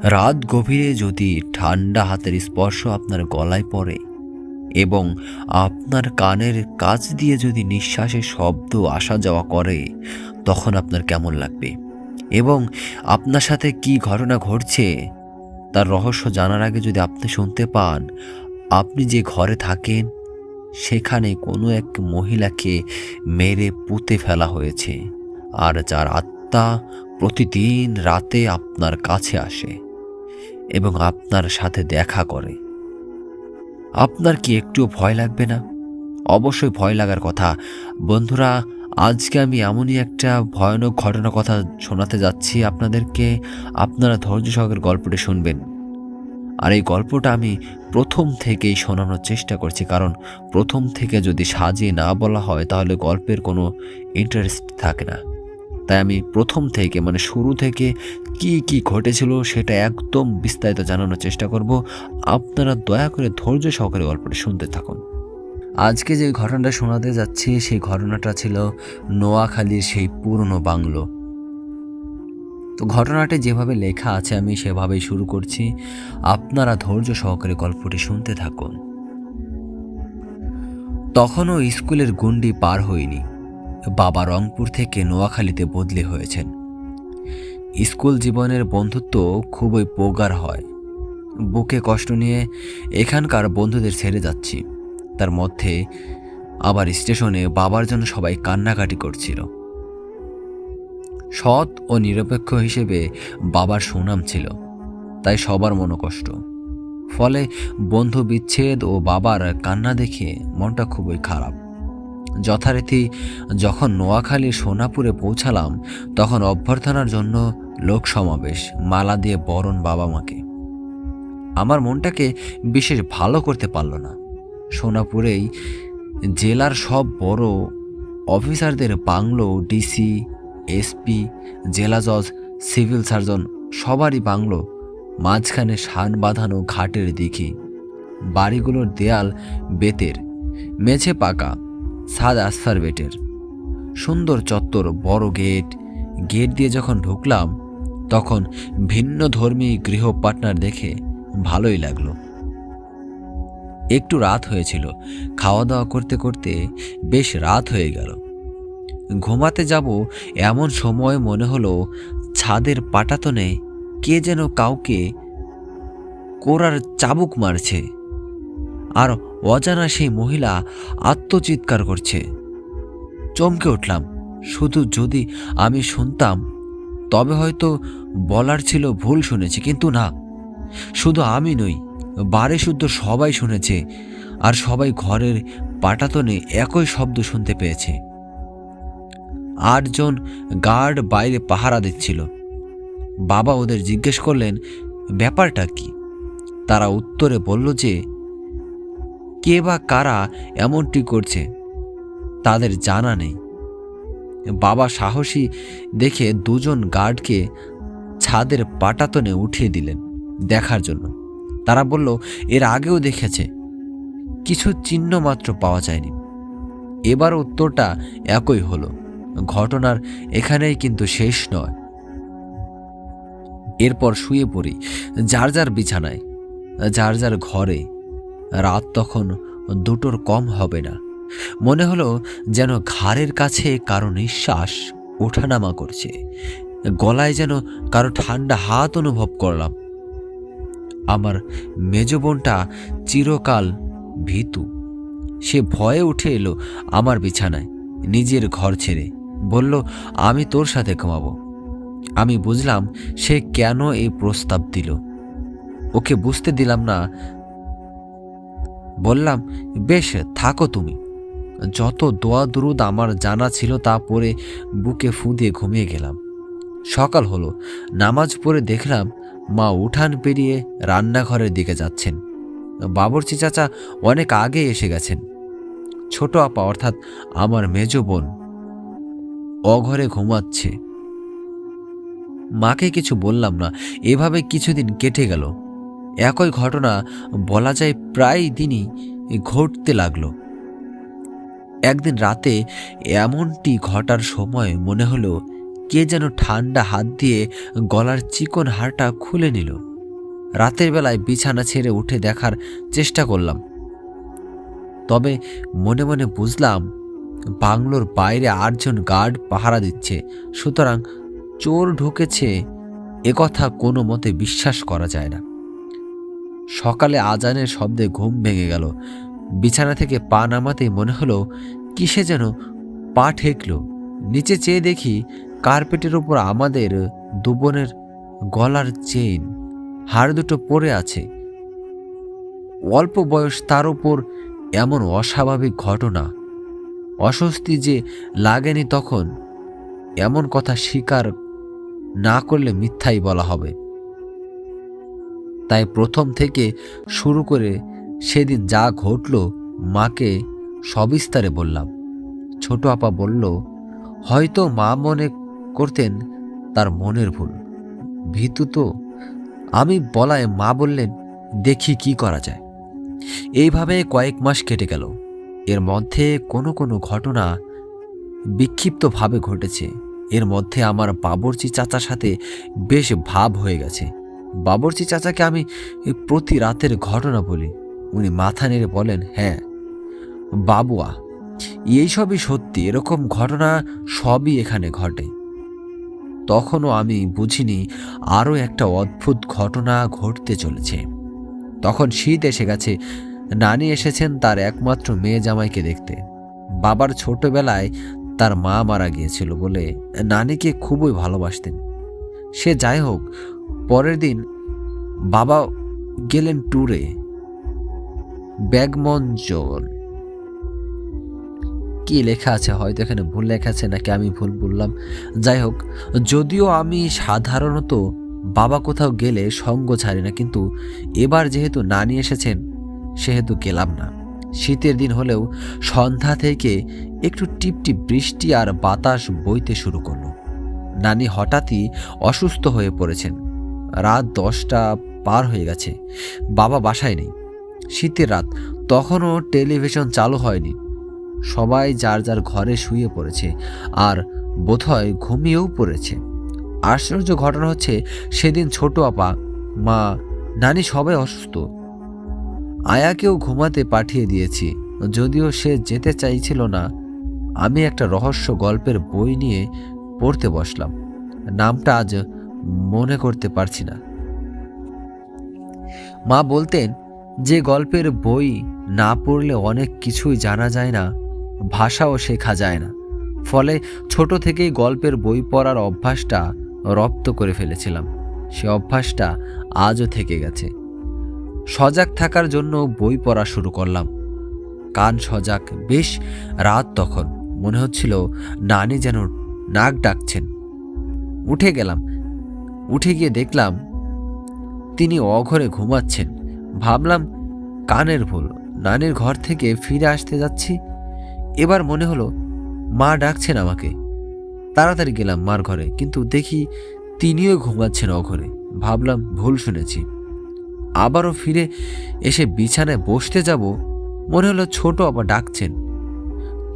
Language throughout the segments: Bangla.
রাত গভীরে যদি ঠান্ডা হাতের স্পর্শ আপনার গলায় পড়ে এবং আপনার কানের কাছ দিয়ে যদি নিঃশ্বাসের শব্দ আসা যাওয়া করে, তখন আপনার কেমন লাগবে? এবং আপনার সাথে কি ঘটনা ঘটছে তার রহস্য জানার আগে যদি আপনি শুনতে পান, আপনি যে ঘরে থাকেন সেখানে কোনো এক মহিলাকে মেরে পুঁতে ফেলা হয়েছে, আর যার আত্মা প্রতিদিন রাতে আপনার কাছে আসে এবং আপনার সাথে দেখা করে, আপনার কি একটুও ভয় লাগবে না? অবশ্যই ভয় লাগার কথা। বন্ধুরা, আজকে আমি এমনই একটা ভয়ানক ঘটনার কথা শোনাতে যাচ্ছি আপনাদেরকে। আপনারা ধৈর্য সহকারে গল্পটি শুনবেন। আর এই গল্পটা আমি প্রথম থেকেই শোনানোর চেষ্টা করছি, কারণ প্রথম থেকে যদি সাজিয়ে না বলা হয় তাহলে গল্পের কোনো ইন্টারেস্ট থাকে না। তাই আমি প্রথম থেকে, মানে শুরু থেকে কি কি ঘটেছিল সেটা একদম বিস্তারিত জানানোর চেষ্টা করব। আপনারা দয়া করে ধৈর্য সহকারে গল্পটি শুনতে থাকুন। আজকে যে ঘটনাটা শোনাতে যাচ্ছি সেই ঘটনাটা ছিল নোয়াখালীর সেই পুরনো বাংলো। তো ঘটনাটি যেভাবে লেখা আছে আমি সেভাবেই শুরু করছি। আপনারা ধৈর্য সহকারে গল্পটি শুনতে থাকুন। তখনও স্কুলের গণ্ডি পার হয়নি। বাবা রংপুর থেকে নোয়াখালীতে বদলি হয়েছেন। স্কুল জীবনের বন্ধুত্ব খুবই প্রগাঢ় হয়। বুকে কষ্ট নিয়ে এখানকার বন্ধুদের ছেড়ে যাচ্ছি। তার মধ্যে আবার স্টেশনে বাবার জন্য সবাই কান্নাকাটি করছিল। সৎ ও নিরপেক্ষ হিসেবে বাবার সুনাম ছিল, তাই সবার মনোকষ্ট। ফলে বন্ধু বিচ্ছেদ ও বাবার কান্না দেখে মনটা খুবই খারাপ। যথারীতি যখন নোয়াখালীর সোনাপুরে পৌঁছালাম, তখন অভ্যর্থনার জন্য লোক সমাবেশ, মালা দিয়ে বরণ বাবা মাকে। আমার মনটাকে বিশেষ ভালো করতে পারল না। সোনাপুরেই জেলার সব বড় অফিসারদের বাংলো, ডিসি, এসপি, জেলা জজ, সিভিল সার্জন সবারই বাংলো। মাঝখানে শান বাঁধানো ঘাটের দিকে বাড়িগুলোর দেয়াল বেতের, মেঝে পাকা, ছাদ আসফারবেটের, সুন্দর চত্বর, বড় গেট। গেট দিয়ে যখন ঢুকলাম তখন ভিন্ন ধর্মী গৃহ পার্টনার দেখে ভালোই লাগলো। একটু রাত হয়েছিল। খাওয়া দাওয়া করতে করতে বেশ রাত হয়ে গেল। ঘুমাতে যাব এমন সময় মনে হলো ছাদের পাটাতনে কে যেন কাউকে কোরার চাবুক মারছে, আর অজানা সেই মহিলা আত্মচিৎকার করছে। চমকে উঠলাম। শুধু যদি আমি শুনতাম তবে হয়তো বলার ছিল ভুল শুনেছি, কিন্তু না, শুধু আমি নই, বাড়ি শুদ্ধ সবাই শুনেছে, আর সবাই ঘরের পাটাতনে একই শব্দ শুনতে পেয়েছে। 8 জন গার্ড বাইরে পাহারা দিচ্ছিল। বাবা ওদের জিজ্ঞেস করলেন ব্যাপারটা কি। তারা উত্তরে বলল যে কে বা কারা এমনটি করছে তাদের জানা নেই। বাবা সাহসী দেখে 2 জন গার্ডকে ছাদের পাটাতনে উঠিয়ে দিলেন দেখার জন্য। তারা বলল এর আগেও দেখেছে, কিছু চিহ্ন মাত্র পাওয়া যায়নি। এবার উত্তরটা একই হলো। ঘটনার এখানেই কিন্তু শেষ নয়। এরপর শুয়ে পড়ি যার যার বিছানায়, যার যার ঘরে। রাত তখন 2টোর কম হবে না। মনে হলো যেন ঘাড়ের কাছে কারো নিঃশ্বাস ওঠানামা করছে, গলায় যেন কারো ঠান্ডা হাত অনুভব করলাম। আমার মেজ বোনটা চিরকাল ভীতু। সে ভয়ে উঠে এলো আমার বিছানায়, নিজের ঘর ছেড়ে বলল আমি তোর সাথে ঘুমাবো। আমি বুঝলাম সে কেন এই প্রস্তাব দিল। ওকে বুঝতে দিলাম না। বললাম বেশ, থাকো তুমি। যত দোয়া দুরুদ আমার জানা ছিল তা পড়ে বুকে ফু দিয়ে ঘুমিয়ে গেলাম। সকাল হলো। নামাজ পড়ে দেখলাম মা উঠান পেরিয়ে রান্নাঘরের দিকে যাচ্ছেন। বাবুর্চি চাচা অনেক আগে এসে গেছেন। ছোট আপা অর্থাৎ আমার মেজ বোন অঘরে ঘুমাচ্ছে। মাকে কিছু বললাম না। এভাবে কিছুদিন কেটে গেল। একই ঘটনা বলা যায় প্রায় দিনই ঘটতে লাগলো। একদিন রাতে এমনটি ঘটার সময় মনে হলো কে যেন ঠান্ডা হাত দিয়ে গলার চিকন হাড়টা খুলে নিল। রাতের বেলায় বিছানা ছেড়ে উঠে দেখার চেষ্টা করলাম, তবে মনে মনে বুঝলাম বাংলোর বাইরে 8 জন গার্ড পাহারা দিচ্ছে, সুতরাং চোর ঢুকেছে একথা কোনো মতে বিশ্বাস করা যায় না। সকালে আজানের শব্দে ঘুম ভেঙে গেল। বিছানা থেকে পা নামাতেই মনে হলো কিসে যেন পা ঠেকল। নিচে চেয়ে দেখি কার্পেটের উপর আমাদের দুবনের গলার চেইন, হাড় দুটো পড়ে আছে। অল্প বয়স, তার উপর এমন অস্বাভাবিক ঘটনা। অস্বস্তি যে লাগেনি তখন, এমন কথা স্বীকার না করলে মিথ্যাই বলা হবে। তাই প্রথম থেকে শুরু করে সেদিন যা ঘটল মাকে সবিস্তারে বললাম। ছোট আপা বলল, হয়তো মা মনে করতেন তার মনের ভুল, ভীতু তো। আমি বলায় মা বললেন, দেখি কি করা যায়। এইভাবে কয়েক মাস কেটে গেল। এর মধ্যে কোনো কোনো ঘটনা বিক্ষিপ্তভাবে ঘটেছে। এর মধ্যে আমার বাবুর্চি চাচার সাথে বেশ ভাব হয়ে গেছে। বাবুর্চি চাচাকে আমি প্রতি রাতের ঘটনা বলি। উনি মাথা নেড়ে বলেন, হ্যাঁ বাবুয়া, এইসবই সত্যি, এরকম ঘটনা সবই এখানে ঘটে। তখনও আমি বুঝিনি আরও একটা অদ্ভুত ঘটনা ঘটতে চলেছে। তখন শীত এসে গেছে। নানি এসেছেন তার একমাত্র মেয়ে জামাইকে দেখতে। বাবার ছোটবেলায় তার মা মারা গিয়েছিল বলে নানিকে খুবই ভালোবাসতেন। সে যাই হোক, পরের দিন বাবা গেলেন ট্যুরে ব্যাগমঞ্জন। কি লেখা আছে, হয়তো এখানে ভুল লেখা আছে, নাকি আমি ভুল বললাম। যাই হোক, যদিও আমি সাধারণত বাবা কোথাও গেলে সঙ্গ ছাড়ি না, কিন্তু এবার যেহেতু নানি এসেছেন সেহেতু গেলাম না। শীতের দিন হলেও সন্ধ্যা থেকে একটু টিপটিপ বৃষ্টি আর বাতাস বইতে শুরু করলো। নানি হঠাৎই অসুস্থ হয়ে পড়েছেন। রাত 10টা পার হয়ে গেছে, বাবা বাসায় নেই। শীতের রাত, তখনও টেলিভিশন চালু হয়নি। সবাই যার যার ঘরে শুয়ে পড়েছে, আর বোধহয় ঘুমিয়েও পড়েছে। আশ্চর্য ঘটনা হচ্ছে, সেদিন ছোট আপা, মা, নানি সবাই অসুস্থ। আয়াকেও ঘুমাতে পাঠিয়ে দিয়েছি, যদিও সে যেতে চাইছিল না। আমি একটা রহস্য গল্পের বই নিয়ে পড়তে বসলাম। নামটা আজ মনে করতে পারছি না। মা বলতেন যে গল্পের বই না পড়লে অনেক কিছুই জানা যায় না, ভাষাও শেখা যায় না। ফলে ছোট থেকেই গল্পের বই পড়ার অভ্যাসটা রপ্ত করে ফেলেছিলাম। সে অভ্যাসটা আজও থেকে গেছে। সজাগ থাকার জন্য বই পড়া শুরু করলাম। কান সজাগ। বেশ রাত তখন। মনে হচ্ছিল নানি যেন নাক ডাকছেন। উঠে গেলাম। উঠে গিয়ে দেখলাম তিনি অঘরে ঘুমাচ্ছেন। ভাবলাম কানের ভুল। নানির ঘর থেকে ফিরে আসতে যাচ্ছি, এবার মনে হলো মা ডাকছেন আমাকে। তাড়াতাড়ি গেলাম মার ঘরে, কিন্তু দেখি তিনিও ঘুমাচ্ছেন অঘরে। ভাবলাম ভুল শুনেছি। আবারও ফিরে এসে বিছানায় বসতে যাব, মনে হলো ছোট আপা ডাকছেন।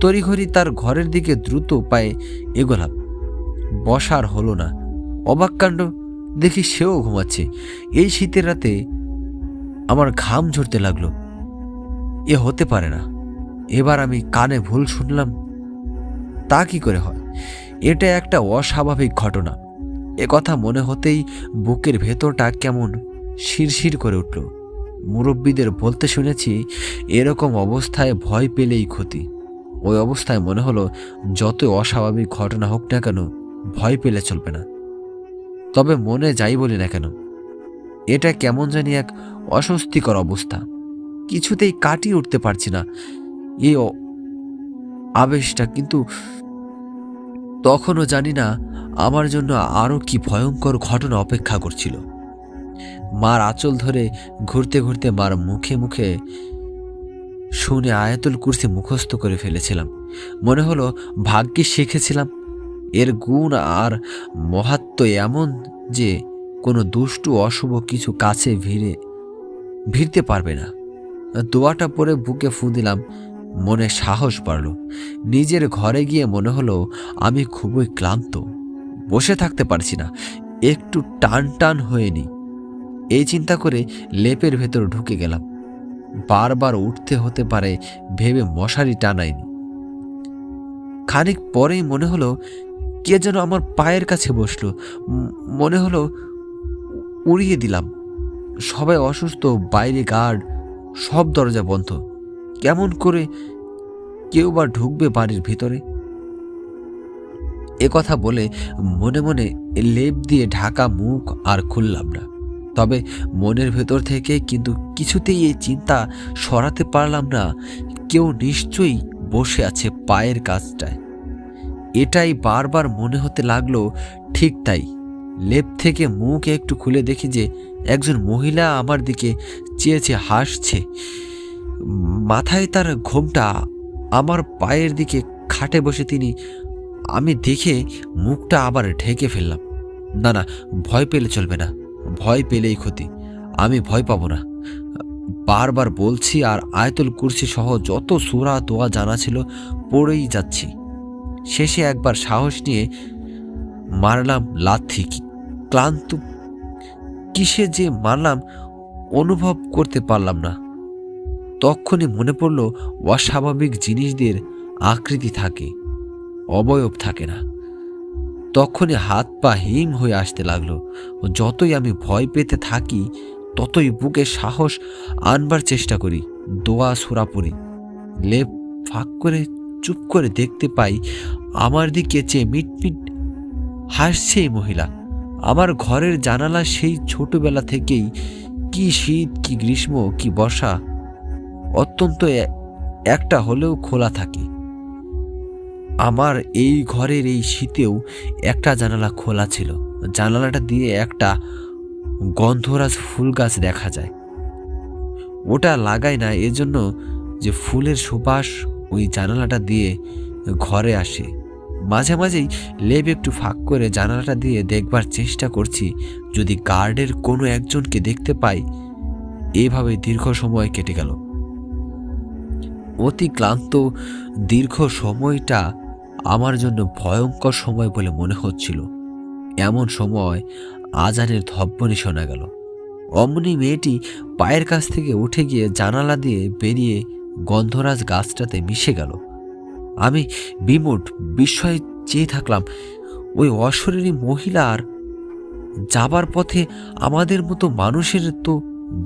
তড়িঘড়ি তার ঘরের দিকে দ্রুত পায়ে এগোলাম। বসার হলো না। অবাক কাণ্ড, দেখি সেও ঘুমাচ্ছে। এই শীতের রাতে আমার ঘাম ঝরতে লাগলো। এ হতে পারে না। এবার আমি কানে ভুল শুনলাম। তা কি করে হয়? এটা একটা অস্বাভাবিক ঘটনা। এ কথা মনে হতেই বুকের ভেতরটা কেমন শিরশির করে উঠল। মুরব্বীদের বলতে শুনেছি, এরকম অবস্থায় ভয় পেলেই ক্ষতি। ওই অবস্থায় মনে হলো যত অস্বাভাবিক ঘটনা হোক না কেন, ভয় পেলে চলবে না। তবে মনে যাই বলি না কেন, এটা কেমন জানি এক অস্বস্তিকর অবস্থা। কিছুতেই কাটিয়ে উঠতে পারছি না এই আবেশটা। কিন্তু তখনও জানি না আমার জন্য আরও কি ভয়ঙ্কর ঘটনা অপেক্ষা করছিল। মার আঁচল ধরে ঘুরতে ঘুরতে মার মুখে মুখে শুনে আয়াতুল কুরসি মুখস্থ করে ফেলেছিলাম। মনে হলো ভাগ্যে শিখেছিলাম। এর গুণ আর মহাত্ম্য এমন যে কোনো দুষ্টু অশুভ কিছু কাছে ভিড়তে পারবে না। দোয়াটা পরে বুকে ফু দিলাম। মনে সাহস বাড়ল। নিজের ঘরে গিয়ে মনে হলো আমি খুবই ক্লান্ত, বসে থাকতে পারছি না, একটু টান টান হয়ে নি। এই চিন্তা করে লেপের ভেতর ঢুকে গেলাম। বারবার উঠতে হতে পারে ভেবে মশারি টানাইনি। খানিক পরেই মনে হলো কে যেন আমার পায়ের কাছে বসলো। মনে হলো উড়িয়ে দিলাম। সবাই অসুস্থ, বাইরে গার্ড, সব দরজা বন্ধ। কেমন করে কেউ বা ঢুকবে বাড়ির ভিতরে? এ কথা বলে মনে মনে লেপ দিয়ে ঢাকা মুখ আর খুললাম না। তবে মনের ভেতর থেকে কিন্তু কিছুতেই এই চিন্তা সরাতে পারলাম না, কেউ নিশ্চয়ই বসে আছে পায়ের কাছটায়। এটাই বারবার মনে হতে লাগলো। ঠিক তাই, লেপ থেকে মুখ একটু খুলে দেখি যে একজন মহিলা আমার দিকে চেয়ে চেয়ে হাসছে। মাথায় তার ঘোমটা, আমার পায়ের দিকে খাটে বসে তিনি। আমি দেখে মুখটা আবার ঢেকে ফেললাম। না না, ভয় পেলে চলবে না, ভয় পেলেই ক্ষতি। আমি ভয় পাবো না, বারবার বলছি, আর আয়াতুল কুরসি সহ যত সূরা দোয়া জানা ছিল পড়েই যাচ্ছি। শেষে একবার সাহস নিয়ে মারলাম লাথি। ক্লান্ত কিসে যে মারলাম অনুভব করতে পারলাম না। তখনই মনে পড়ল অস্বাভাবিক জিনিসদের আকৃতি থাকে, অবয়ব থাকে না। তখনই হাত পা হিম হয়ে আসতে লাগলো। যতই আমি ভয় পেতে থাকি ততই বুকে সাহস আনবার চেষ্টা করি, দোয়া সূরা পড়ি। লেপ ফাঁক করে চুপ করে দেখতে পাই আমার দিকে চেয়ে মিটমিট হাসছে এই মহিলা। আমার ঘরের জানালা সেই ছোটবেলা থেকেই, কি শীত, কি গ্রীষ্ম, কি বর্ষা, অত্যন্ত একটা হলেও খোলা থাকে। আমার এই ঘরের এই শীতেও একটা জানালা খোলা ছিল। জানালাটা দিয়ে একটা গন্ধরাজ ফুল গাছ দেখা যায়। ওটা লাগাই না এজন্য যে ফুলের সুবাস ওই জানালাটা দিয়ে ঘরে আসে। মাঝে মাঝেই লেপ একটু ফাঁক করে জানালাটা দিয়ে দেখবার চেষ্টা করছি যদি গার্ডের কোনো একজনকে দেখতে পাই। এভাবে দীর্ঘ সময় কেটে গেল। অতি ক্লান্ত দীর্ঘ সময়টা আমার জন্য ভয়ঙ্কর সময় বলে মনে হচ্ছিল। এমন সময় আজানের ধ্বনি শোনা গেল। অমনি মেয়েটি পায়ের কাছ থেকে উঠে গিয়ে জানালা দিয়ে বেরিয়ে গন্ধরাজ গাছটাতে মিশে গেল। আমি বিমূঢ় বিস্ময়ে চেয়ে থাকলাম। ওই অশরীরী মহিলার যাবার পথে আমাদের মতো মানুষের তো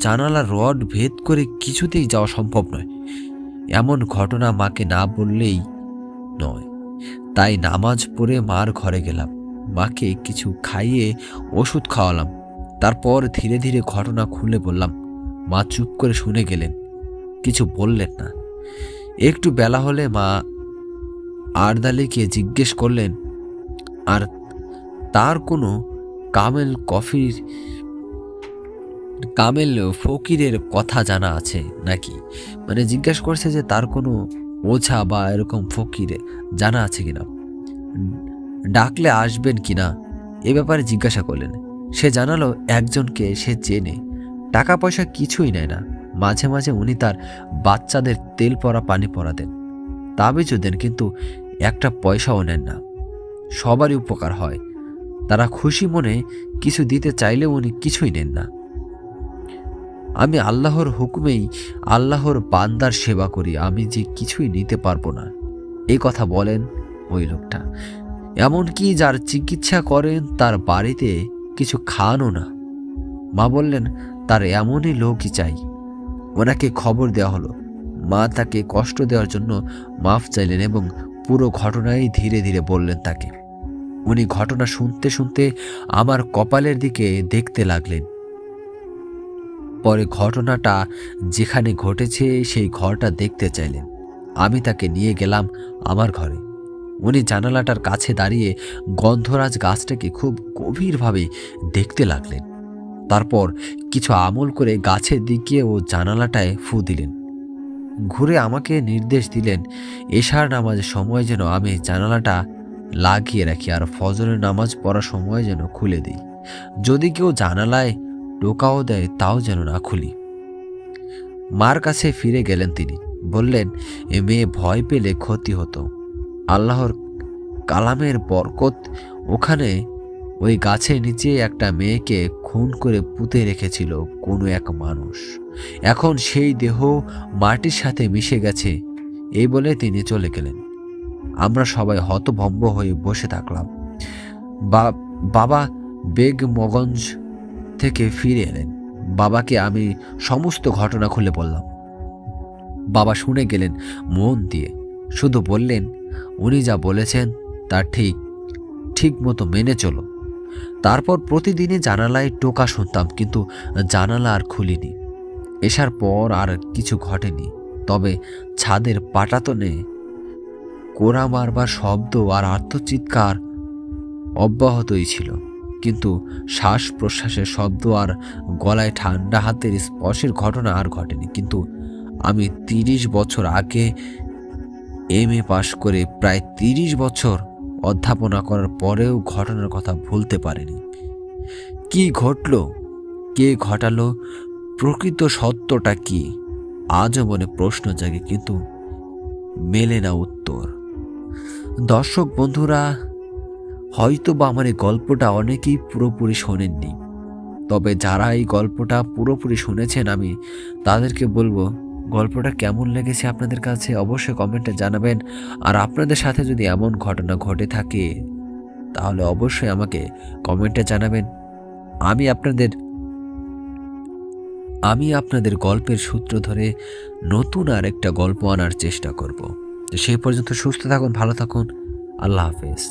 জানালা রড ভেদ করে কিছুতেই যাওয়া সম্ভব নয়। এমন ঘটনা মাকে না বললেই নয়। তাই নামাজ পড়ে মার ঘরে গেলাম, মাকে কিছু খাইয়ে ওষুধ খাওয়ালাম। তারপর ধীরে ধীরে ঘটনা খুলে বললাম। মা চুপ করে শুনে গেলেন, কিছু বললেন না। একটু বেলা হলে মা আরদালিকে জিজ্ঞেস করলেন, আর তার কোনো কামেল ফকিরের কথা জানা আছে নাকি? মানে জিজ্ঞেস করছে যে তার কোনো ওঝা বা এরকম ফকিরে জানা আছে কিনা, ডাকলে আসবেন কিনা, এ ব্যাপারে জিজ্ঞাসা করলেন। সে জানালো একজনকে সে চেনে, টাকা পয়সা কিছুই নেয় না। মাঝে মাঝে উনি তার বাচ্চাদের তেল পরা পানি পরা দেন, তাবিজও দেন, কিন্তু একটা পয়সাও নেন না। সবারই উপকার হয়, তারা খুশি মনে কিছু দিতে চাইলেও উনি কিছুই নেন না। আমি আল্লাহর হুকুমেই আল্লাহর বান্দার সেবা করি, আমি যে কিছুই নিতে পারবো না, এই কথা বলেন ওই লোকটা। এমনকি যার চিকিৎসা করেন তার বাড়িতে কিছু খানও না। মা বললেন তার এমনই লোকই চাই। ওনাকে খবর দেওয়া হলো। মা তাকে কষ্ট দেওয়ার জন্য মাফ চাইলেন এবং পুরো ঘটনাই ধীরে ধীরে বললেন তাকে। উনি ঘটনা শুনতে শুনতে আমার কপালের দিকে দেখতে লাগলেন। পরে ঘটনাটা যেখানে ঘটেছে সেই ঘরটা দেখতে চাইলেন। আমি তাকে নিয়ে গেলাম আমার ঘরে। উনি জানালাটার কাছে দাঁড়িয়ে গন্ধরাজ গাছটাকে খুব গভীরভাবে দেখতে লাগলেন। তারপর কিছু আমল করে গাছের দিকে ও জানালাটায় ফু দিলেন। ঘুরে আমাকে নির্দেশ দিলেন এশার নামাজের সময় যেন আমি জানালাটা লাগিয়ে রাখি আর ফজরের নামাজ পড়ার সময় যেন খুলে দিই। যদি কেউ জানালায় টোকাও দেয় তাও যেন না খুলি। মার কাছে ফিরে গেলেন তিনি। বললেন এ মেয়ে ভয় পেলে ক্ষতি হতো। আল্লাহর কালামের বরকত ওখানে ওই গাছের নিচে একটা মেয়েকে খুন করে পুঁতে রেখেছিল কোনো এক মানুষ। এখন সেই দেহ মাটির সাথে মিশে গেছে, এই বলে তিনি চলে গেলেন। আমরা সবাই হতভম্ব হয়ে বসে থাকলাম। বাবা বেগমগঞ্জ থেকে ফিরে এলেন। বাবাকে আমি সমস্ত ঘটনা খুলে বললাম। বাবা শুনে গেলেন মন দিয়ে, শুধু বললেন, উনি যা বলেছেন তা ঠিক মতো মেনে চলো। তারপর প্রতিদিনই জানালায় টোকা শুনতাম, কিন্তু জানালা আর খুলিনি। এসার পর আর কিছু ঘটেনি, তবে ছাদের পাটাতনে কোড়া মারবার শব্দ আর আর্তচিৎকার অব্যাহতই ছিল, কিন্তু শ্বাস প্রশ্বাসের শব্দ আর গলায় ঠান্ডা হাতের স্পর্শের ঘটনা আর ঘটেনি। কিন্তু আমি 30 বছর আগে MA পাশ করে প্রায় 30 বছর অধ্যাপনা করার পরেও ঘটনার কথা ভুলতে পারিনি। কি ঘটল, কে ঘটালো, প্রকৃত সত্যটা কি, আজও মনে প্রশ্ন জাগে, কিন্তু মেলে না উত্তর। দর্শক বন্ধুরা, হয়তো বা আমার এই গল্পটা অনেকেই পুরোপুরি শোনেননি, তবে যারা এই গল্পটা পুরোপুরি শুনেছেন আমি তাদেরকে বলবো, গল্পটা কেমন লেগেছে আপনাদের কাছে অবশ্যই কমেন্টে জানাবেন। আর আপনাদের সাথে যদি এমন ঘটনা ঘটে থাকে তাহলে অবশ্যই আমাকে কমেন্টে জানাবেন। আমি আপনাদের গল্পের সূত্র ধরে নতুন আর একটা গল্প আনার চেষ্টা করব। তো সেই পর্যন্ত সুস্থ থাকুন, ভালো থাকুন, আল্লাহ হাফেজ।